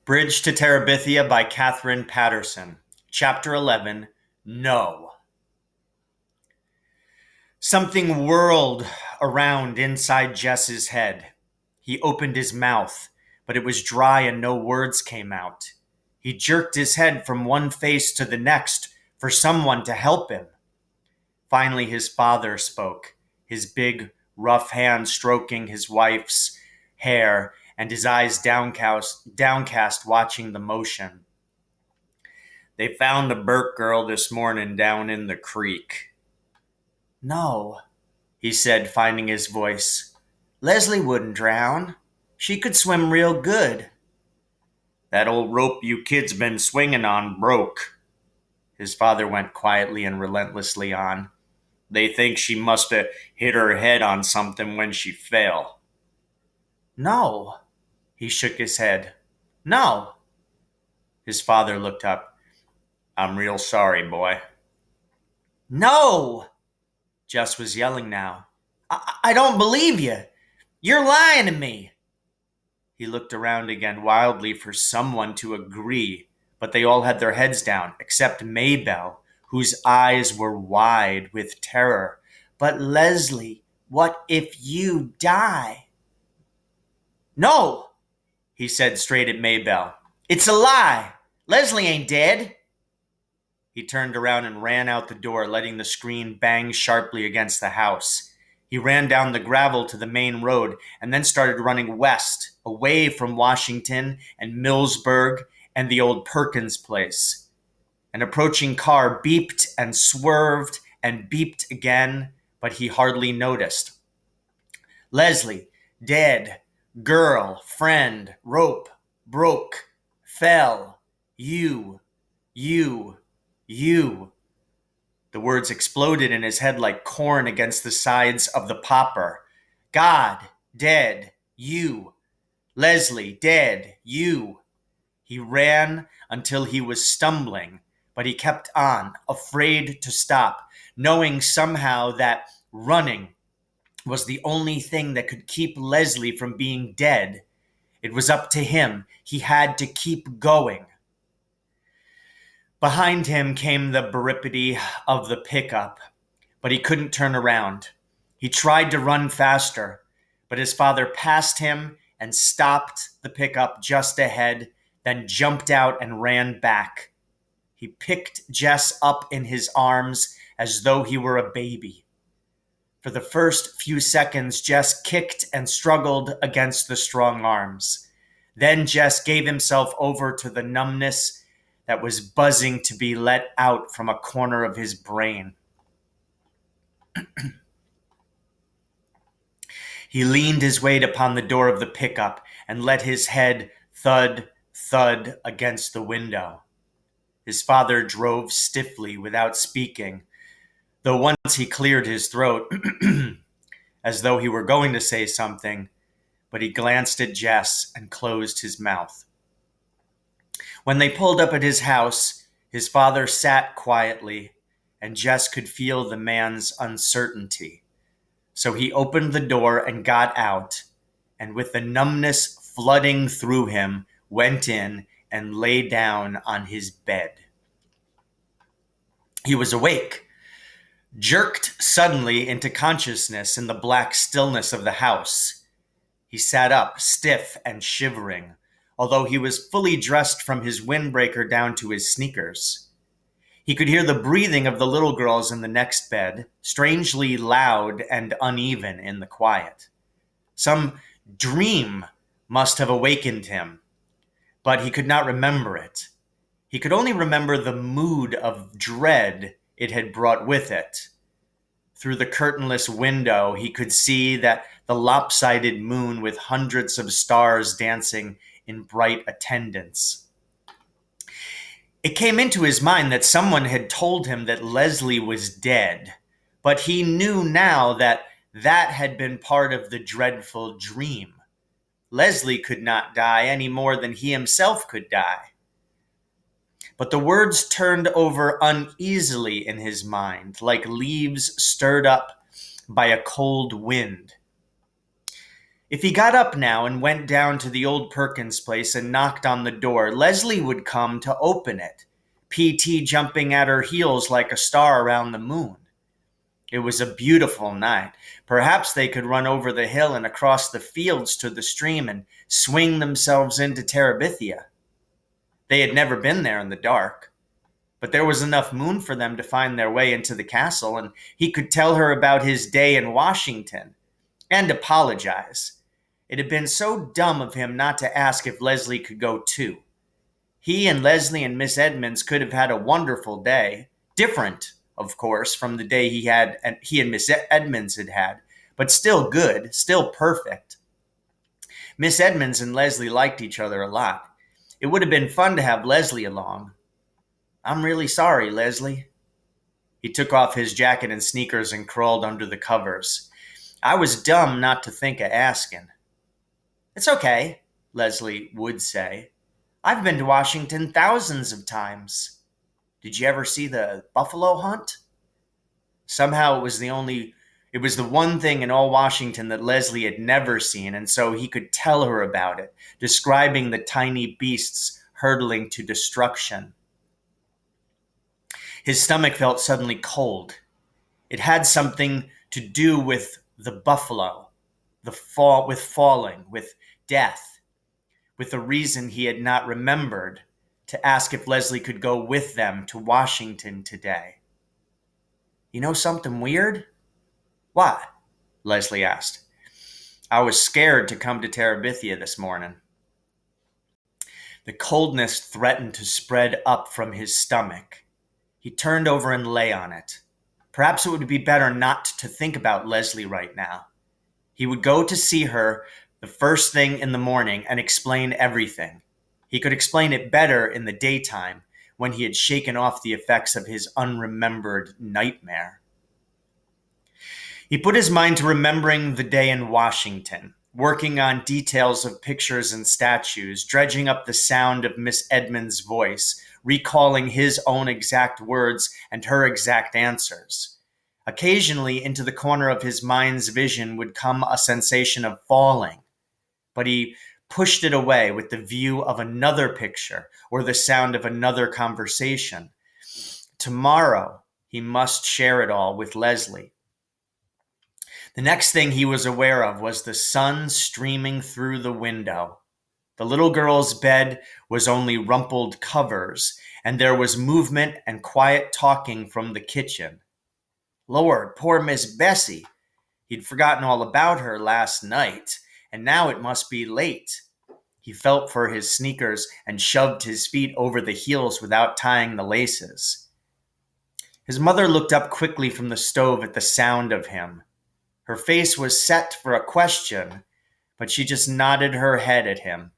Bridge to Terabithia by Katherine Paterson. Chapter 11. No. Something whirled around inside Jess's head. He opened his mouth, but it was dry and no words came out. He jerked his head from one face to the next for someone to help him. Finally, his father spoke, his big, rough hand stroking his wife's hair and his eyes downcast watching the motion. "They found a Burke girl this morning down in the creek." "No," he said, finding his voice. "Leslie wouldn't drown. She could swim real good." "That old rope you kids been swinging on broke." His father went quietly and relentlessly on. "They think she must have hit her head on something when she fell." "No." He shook his head. "No." His father looked up. "I'm real sorry, boy." "No!" Jess was yelling now. I don't believe you. You're lying to me." He looked around again wildly for someone to agree, but they all had their heads down, except Maybelle, whose eyes were wide with terror. "But Leslie, what if you die?" "No," he said straight at Maybelle. "It's a lie. Leslie ain't dead." He turned around and ran out the door, letting the screen bang sharply against the house. He ran down the gravel to the main road and then started running west, away from Washington and Millsburg and the old Perkins place. An approaching car beeped and swerved and beeped again, but he hardly noticed. Leslie, dead, girl, friend, rope, broke, fell, you. The words exploded in his head like corn against the sides of the popper. God, dead, you. Leslie, dead, you. He ran until he was stumbling, but he kept on, afraid to stop, knowing somehow that running was the only thing that could keep Leslie from being dead. It was up to him. He had to keep going. Behind him came the barripity of the pickup, but he couldn't turn around. He tried to run faster, but his father passed him and stopped the pickup just ahead, then jumped out and ran back. He picked Jess up in his arms as though he were a baby. For the first few seconds, Jess kicked and struggled against the strong arms. Then Jess gave himself over to the numbness that was buzzing to be let out from a corner of his brain. He leaned his weight upon the door of the pickup and let his head thud against the window. His father drove stiffly without speaking, though once he cleared his throat as though he were going to say something, but he glanced at Jess and closed his mouth. When they pulled up at his house, his father sat quietly, and Jess could feel the man's uncertainty. So he opened the door and got out, and with the numbness flooding through him, went in and lay down on his bed. He was awake, jerked suddenly into consciousness in the black stillness of the house. He sat up, stiff and shivering, although he was fully dressed from his windbreaker down to his sneakers. He could hear the breathing of the little girls in the next bed, strangely loud and uneven in the quiet. Some dream must have awakened him, but he could not remember it. He could only remember the mood of dread it had brought with it. Through the curtainless window, he could see that the lopsided moon with hundreds of stars dancing in bright attendance. It came into his mind that someone had told him that Leslie was dead, but he knew now that that had been part of the dreadful dream. Leslie could not die any more than he himself could die. But the words turned over uneasily in his mind, like leaves stirred up by a cold wind. If he got up now and went down to the old Perkins place and knocked on the door, Leslie would come to open it, PT jumping at her heels like a star around the moon. It was a beautiful night. Perhaps they could run over the hill and across the fields to the stream and swing themselves into Terabithia. They had never been there in the dark, but there was enough moon for them to find their way into the castle, and he could tell her about his day in Washington and apologize. It had been so dumb of him not to ask if Leslie could go too. He and Leslie and Miss Edmonds could have had a wonderful day, different, of course, from the day he and Miss Edmonds had had, but still good, still perfect. Miss Edmonds and Leslie liked each other a lot. It would have been fun to have Leslie along. I'm really sorry, Leslie. He took off his jacket and sneakers and crawled under the covers. I was dumb not to think of asking. It's okay, Leslie would say. I've been to Washington thousands of times. Did you ever see the buffalo hunt? Somehow it was the one thing in all Washington that Leslie had never seen, and so he could tell her about it, describing the tiny beasts hurtling to destruction. His stomach felt suddenly cold. It had something to do with the buffalo, with falling, with death, with a reason he had not remembered to ask if Leslie could go with them to Washington today. You know something weird? What? Leslie asked. I was scared to come to Terabithia this morning. The coldness threatened to spread up from his stomach. He turned over and lay on it. Perhaps it would be better not to think about Leslie right now. He would go to see her the first thing in the morning and explain everything. He could explain it better in the daytime when he had shaken off the effects of his unremembered nightmare. He put his mind to remembering the day in Washington, working on details of pictures and statues, dredging up the sound of Miss Edmonds' voice, recalling his own exact words and her exact answers. Occasionally, into the corner of his mind's vision would come a sensation of falling, but he pushed it away with the view of another picture or the sound of another conversation. Tomorrow, he must share it all with Leslie. The next thing he was aware of was the sun streaming through the window. The little girl's bed was only rumpled covers, and there was movement and quiet talking from the kitchen. Lord, poor Miss Bessie. He'd forgotten all about her last night, and now it must be late. He felt for his sneakers and shoved his feet over the heels without tying the laces. His mother looked up quickly from the stove at the sound of him. Her face was set for a question, but she just nodded her head at him.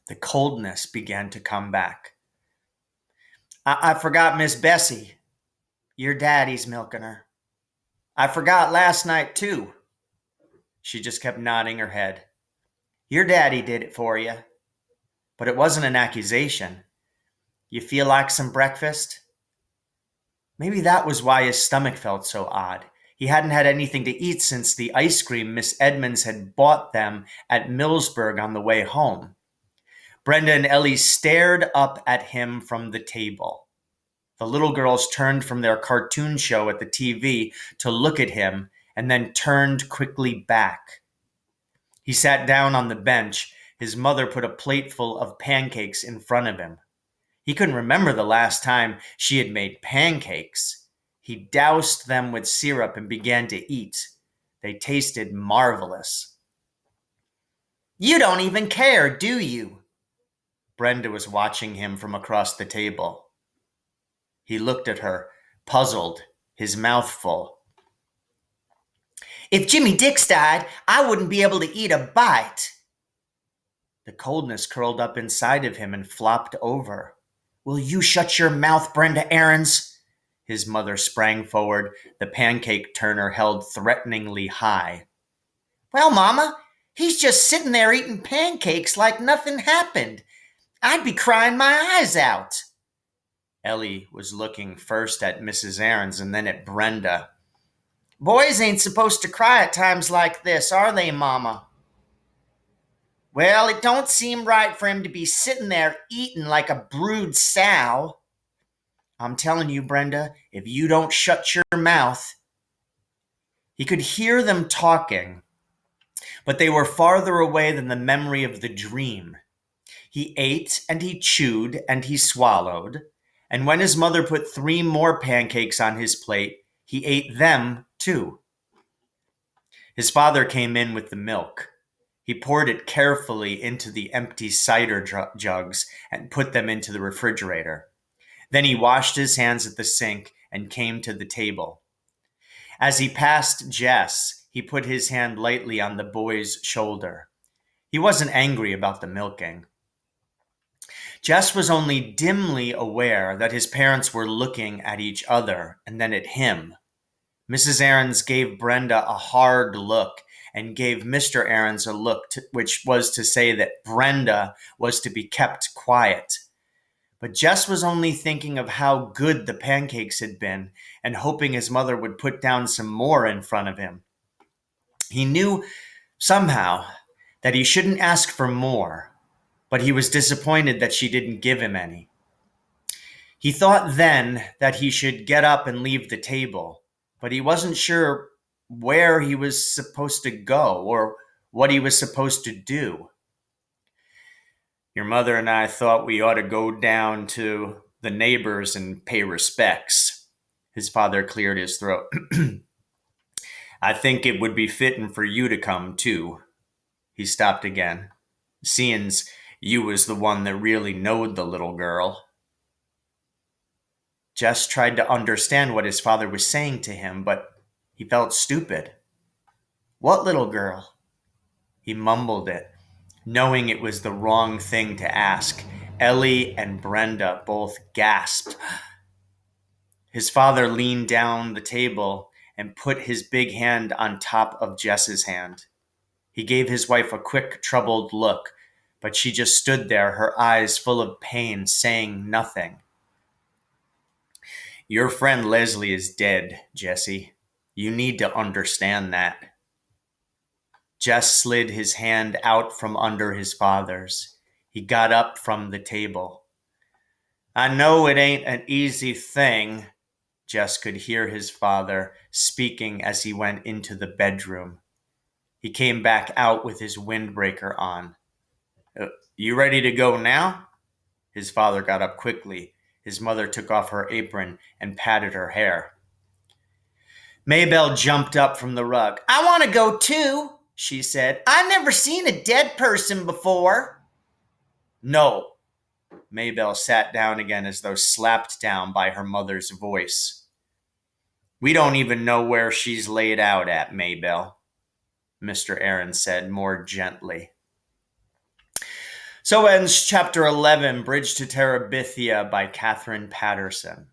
The coldness began to come back. I forgot Miss Bessie. Your daddy's milking her. I forgot last night, too. She just kept nodding her head. Your daddy did it for you. But it wasn't an accusation. You feel like some breakfast? Maybe that was why his stomach felt so odd. He hadn't had anything to eat since the ice cream Miss Edmonds had bought them at Millsburg on the way home. Brenda and Ellie stared up at him from the table. The little girls turned from their cartoon show at the TV to look at him and then turned quickly back. He sat down on the bench. His mother put a plateful of pancakes in front of him. He couldn't remember the last time she had made pancakes. He doused them with syrup and began to eat. They tasted marvelous. You don't even care, do you? Brenda was watching him from across the table. He looked at her, puzzled, his mouth full. If Jimmy Dix died, I wouldn't be able to eat a bite. The coldness curled up inside of him and flopped over. Will you shut your mouth, Brenda Aarons? His mother sprang forward, the pancake turner held threateningly high. Well, Mama, he's just sitting there eating pancakes like nothing happened. I'd be crying my eyes out. Ellie was looking first at Mrs. Aarons and then at Brenda. Boys ain't supposed to cry at times like this, are they, Mama? Well, it don't seem right for him to be sitting there eating like a brood sow. I'm telling you, Brenda, if you don't shut your mouth. He could hear them talking, but they were farther away than the memory of the dream. He ate and he chewed and he swallowed, and when his mother put 3 more pancakes on his plate, he ate them too. His father came in with the milk. He poured it carefully into the empty cider jugs and put them into the refrigerator. Then he washed his hands at the sink and came to the table. As he passed Jess, he put his hand lightly on the boy's shoulder. He wasn't angry about the milking. Jess was only dimly aware that his parents were looking at each other and then at him. Mrs. Aarons gave Brenda a hard look and gave Mr. Aarons a look, which was to say that Brenda was to be kept quiet. But Jess was only thinking of how good the pancakes had been and hoping his mother would put down some more in front of him. He knew somehow that he shouldn't ask for more, but he was disappointed that she didn't give him any. He thought then that he should get up and leave the table, but he wasn't sure where he was supposed to go or what he was supposed to do. Your mother and I thought we ought to go down to the neighbors and pay respects. His father cleared his throat. I think it would be fitting for you to come too. He stopped again. Seeing's you was the one that really knowed the little girl. Jess tried to understand what his father was saying to him, but he felt stupid. What little girl? He mumbled it, knowing it was the wrong thing to ask. Ellie and Brenda both gasped. His father leaned down the table and put his big hand on top of Jess's hand. He gave his wife a quick, troubled look, but she just stood there, her eyes full of pain, saying nothing. Your friend Leslie is dead, Jessie. You need to understand that. Jess slid his hand out from under his father's. He got up from the table. I know it ain't an easy thing, Jess could hear his father speaking as he went into the bedroom. He came back out with his windbreaker on. You ready to go now? His father got up quickly. His mother took off her apron and patted her hair. Maybelle jumped up from the rug. I want to go too, she said. I've never seen a dead person before. No. Maybelle sat down again as though slapped down by her mother's voice. We don't even know where she's laid out at, Maybelle, Mr. Aarons said more gently. So ends Chapter 11, Bridge to Terabithia by Katherine Paterson.